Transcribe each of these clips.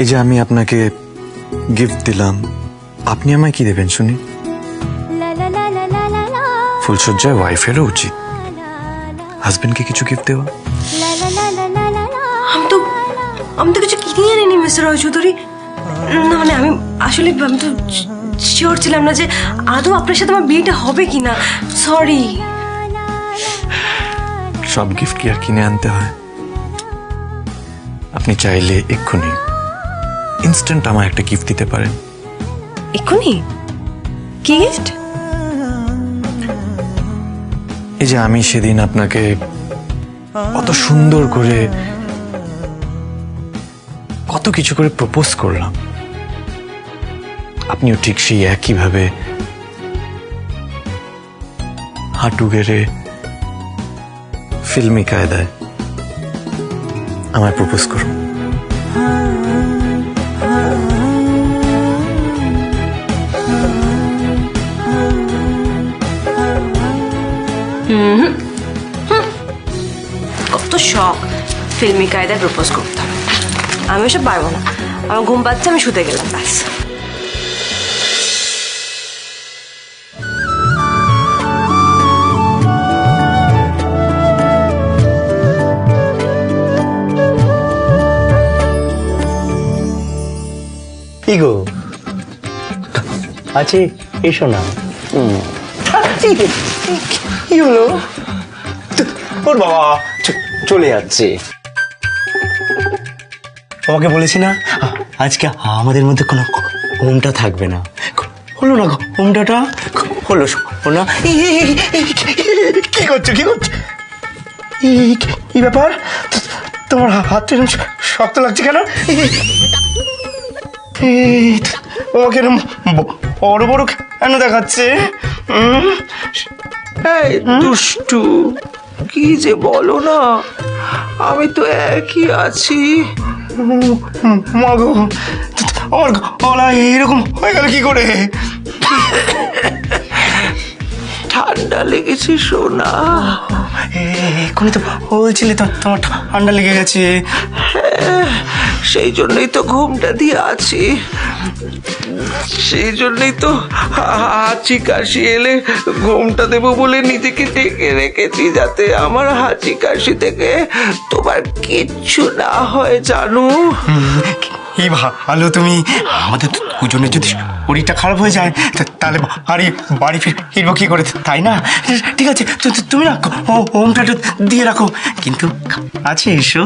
এই যে আমি আপনাকে গিফট দিলাম, আপনি আমায় কি দেবেন শুনি? ফুলসজ্জায় ওয়াইফেরও উচিত হাজবেন্ডকে কিছু গিফট দেওয়া। আমি তো কিছু কিনে আনিনি মিস্টার রয় চৌধুরী। না মানে আমি তো শিওর ছিলাম না যে আদৌ আপনার সাথে আমার বিয়েটা হবে কিনা। সরি। সব গিফট কি আর কিনে আনতে হয়? আপনি চাইলে এক্ষুনি ইনস্ট্যান্ট আমায় একটা গিফট দিতে পারেন। এক্ষুনি? কি গিফট? এই যে আমি সেদিন আপনাকে কত সুন্দর করে কত কিছু করে প্রপোজ করলাম, আপনিও ঠিক সেই একইভাবে হাঁটু গেড়ে ফিল্মি কায়দায় আমায় প্রপোজ করুন। কত শখ ফিল্মি কায়দায় প্রপোজ করতে হবে। আমি ওসব পারবো না, আমার ঘুম পাচ্ছে, আমি শুতে গেলাম ব্যাস। কি গো আছে? এসো না। কি হলো? ওর বাবা চলে যাচ্ছে। তোমাকে বলেছি না আজকে আমাদের মধ্যে কোনো ঘুমটা থাকবে না। হলো না ঘুমটাটা হলো না। কি করছো কি করছো? কি ব্যাপার? তোমার হাতটা শক্ত লাগছে কেন? ওকে বড় বড় কেন দেখাচ্ছে? এই দুষ্টু, কি যে বলো না, আমি তো একই আছি। মা গো, আমার গলা এরকম হয়ে গেল কি করে? ঠান্ডা লেগেছে সোনা। এক্ষুনি তো বলছিলে তো তোমার ঠান্ডা লেগে গেছে। সেই জন্যই তো ঘুমটা দিয়ে আছি, সেই জন্যই তো হাঁচি কাশি এলে ঘুমটা দেবো বলে নিজেকে ডেকে রেখেছি, যাতে আমার হাঁচি কাশি থেকে তোমার কিচ্ছু না হয় জানো। কি ভালো তুমি। আমাদের দুজনের যদি শরীরটা খারাপ হয়ে যায় তাহলে বাড়ি ফিরবো কি করে, তাই না? ঠিক আছে তুমি না ওমটা দিয়ে রাখো, কিন্তু আছে এসো।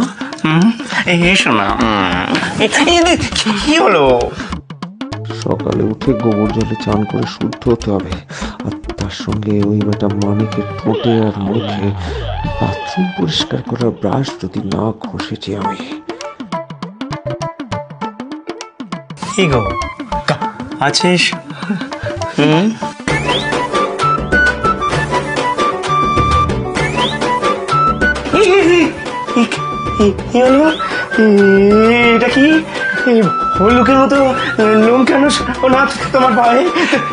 এসো না। কি হলো? সকালে উঠে গোবর জলে চান করে শুদ্ধ হতে হবে, আর তার সঙ্গে ওই বেটা মানিকের ঠোঁটে আর মুখে বাথরুম পরিষ্কার করার ব্রাশ যদি না ঘষেছি আমি। কি গো আছিস? এটা কি হলুকের মতো লোম কেন না তোমার পায়ে?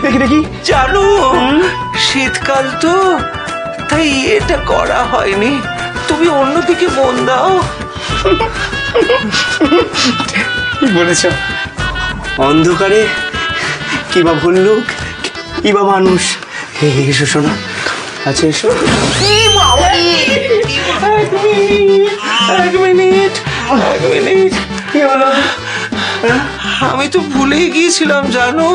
দেখি দেখি। জানো শীতকাল তো, তাই এটা করা হয়নি। তুমি অন্যদিকে মন দাও। কি বলেছ? অন্ধকারে কিবা ভল্লুক কিবা মানুষ। এসো শোনা, আচ্ছা এসো। এক মিনিট কি হলো? আমি তো ভুলেই গিয়েছিলাম জানো,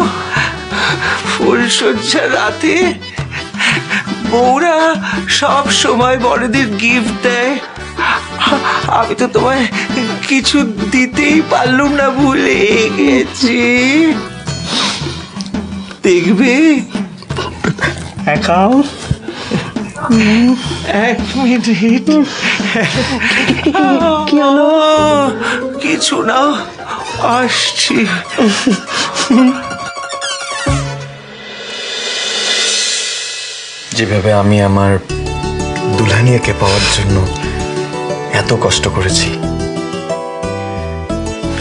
ফুলসজ্জার রাতে বউরা সব সময় বড়দের গিফট দেয়, আমি তো তোমায় কিছু দিতেই পারলুম না, ভুলে গেছি। দেখবে একাও এক মিনিট। কি হলো? কিছু না, আসছি। যেভাবে আমি আমার দুলহানিয়াকে পাওয়ার জন্য এত কষ্ট করেছি,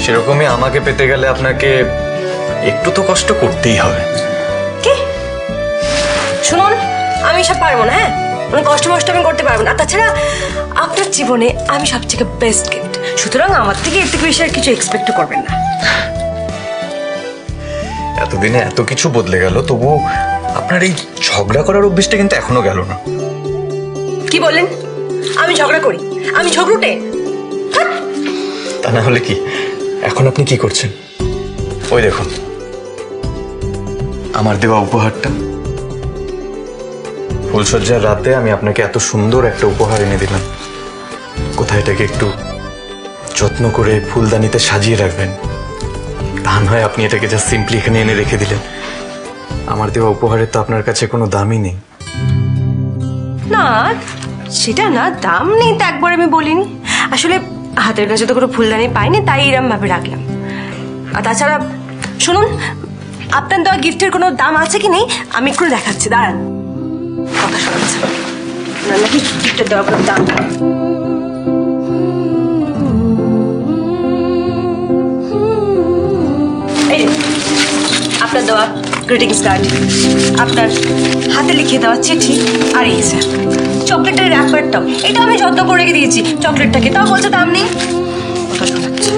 সেরকমই আমাকে পেতে গেলে আপনাকে একটু তো কষ্ট করতেই হবে। কি শুনুন, আমি সব পারবো না। হ্যাঁ, মানে কষ্ট মষ্ট আমি করতে পারবো না। আর তাছাড়া আপনার জীবনে আমি সবথেকে বেস্ট গিফট, সুতরাং আমার থেকে এর থেকে বেশি আর কিছু এক্সপেক্ট করবেন না। এতদিনে এত কিছু বদলে গেল, তবু আপনার এই ঝগড়া করার অভ্যেসটা কিন্তু এখনো গেল না। কি বললেন? আমি ঝগড়া করি? আমি ঝগড়ুটে? তা না হলে কি এখন আপনি কি করছেন? ওই দেখুন আমার দেওয়া উপহারটা। ফুলসজ্জার রাতে আমি আপনাকে এত সুন্দর একটা উপহার এনে দিলাম। কোথায় এটাকে একটু যত্ন করে ফুলদানিতে সাজিয়ে রাখবেন, তা নয় আপনি এটাকে জাস্ট সিম্পলি এখানে এনে রেখে দিলেন। আমার দেওয়া উপহারের তো আপনার কাছে কোনো দামই নেই। না, সেটা না, দাম নেই তো একবার আমি বলিনি। আসলে হাতের কাছে তো কোনো ফুলদানি পাইনি, তাই এরম ভাবে রাখলাম। আর তাছাড়া শুনুন, আপনার দেওয়া গিফটের কোনো দাম আছে কি নেই আমি একটু দেখাচ্ছি, দাঁড়ান। কথা শোনাচ্ছে না, নাকি গিফটের দেওয়ার কোনো দাম নেই। এই যে, আপনার দেওয়া গ্রিটিংস কার্ড, আপনার হাতে লিখে দেওয়া চিঠি, আর এই স্যার চকলেটের র্যাপারটাও, এটা আমি যত্ন করে রেখে দিয়েছি চকলেটটাকে, তাও বলছে দাম নেই। কথা শোনাচ্ছে।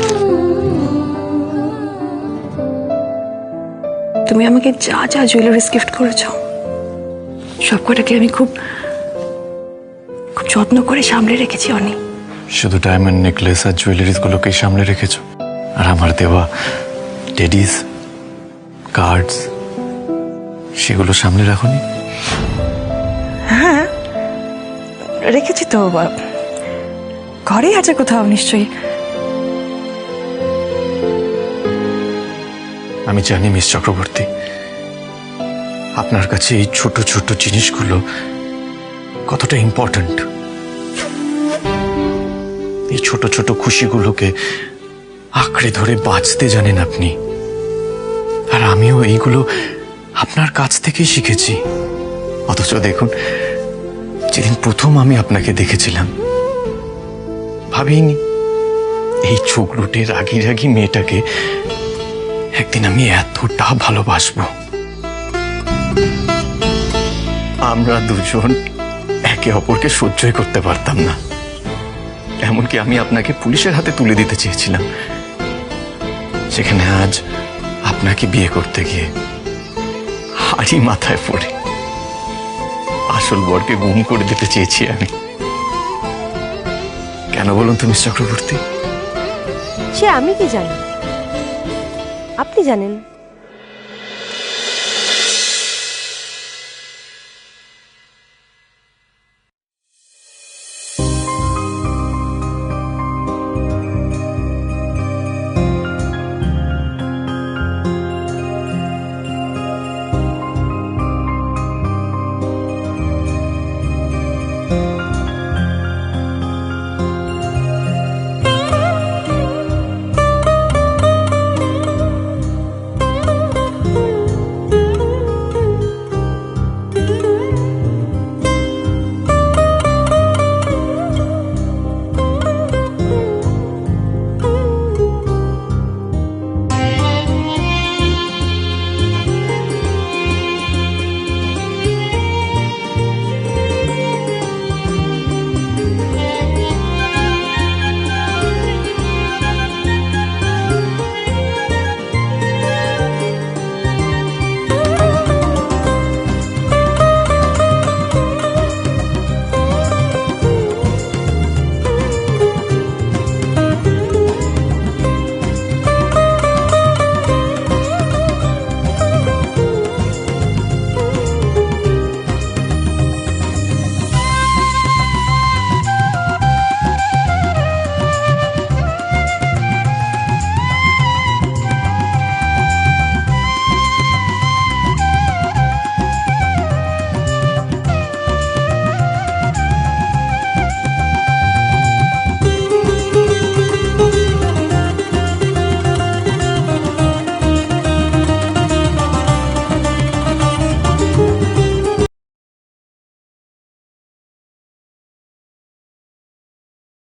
তুমি আমাকে যা যা জুয়েলারিস গিফট করেছো সবকটাকে আমি খুব খুব যত্ন করে সামলে রেখেছি অনি। শুধু ডায়মন্ড নেকলেস আর জুয়েলারিস গুলোকেই সামনে রেখেছো, আর আমার দেওয়া টেডিস কার্ডস সেগুলো সামনে রাখোনি? হ্যাঁ রেখেছি তো, ঘরেই আছে কোথাও নিশ্চয়ই। আমি জানি মিস চক্রবর্তী, আপনার কাছে এই ছোট ছোট জিনিসগুলো কতটা ইম্পর্ট্যান্ট। এই ছোট ছোট খুশিগুলোকে আঁকড়ে ধরে বাঁচতে জানেন আপনি, আর আমিও এইগুলো আপনার কাছ থেকেই শিখেছি। অথচ দেখুন, যেদিন প্রথম আমি আপনাকে দেখেছিলাম ভাবিনি এই চোখলুটে রাগি রাগি মেয়েটাকে একদিন আমি এতটা ভালোবাসবো। আমরা দুজন একে অপরকে সহ্যই করতে পারতাম না, এমনকি আমি আপনাকে পুলিশের হাতে তুলে দিতে চেয়েছিলাম। সেখানে আজ আপনাকে বিয়ে করতে গিয়ে হাড়ি মাথায় পড়ে আসল বরকে গুম করে দিতে চেয়েছি আমি। কেন বলুন তো মিস চক্রবর্তী? সে আমি কি জানি, আপনি জানেন।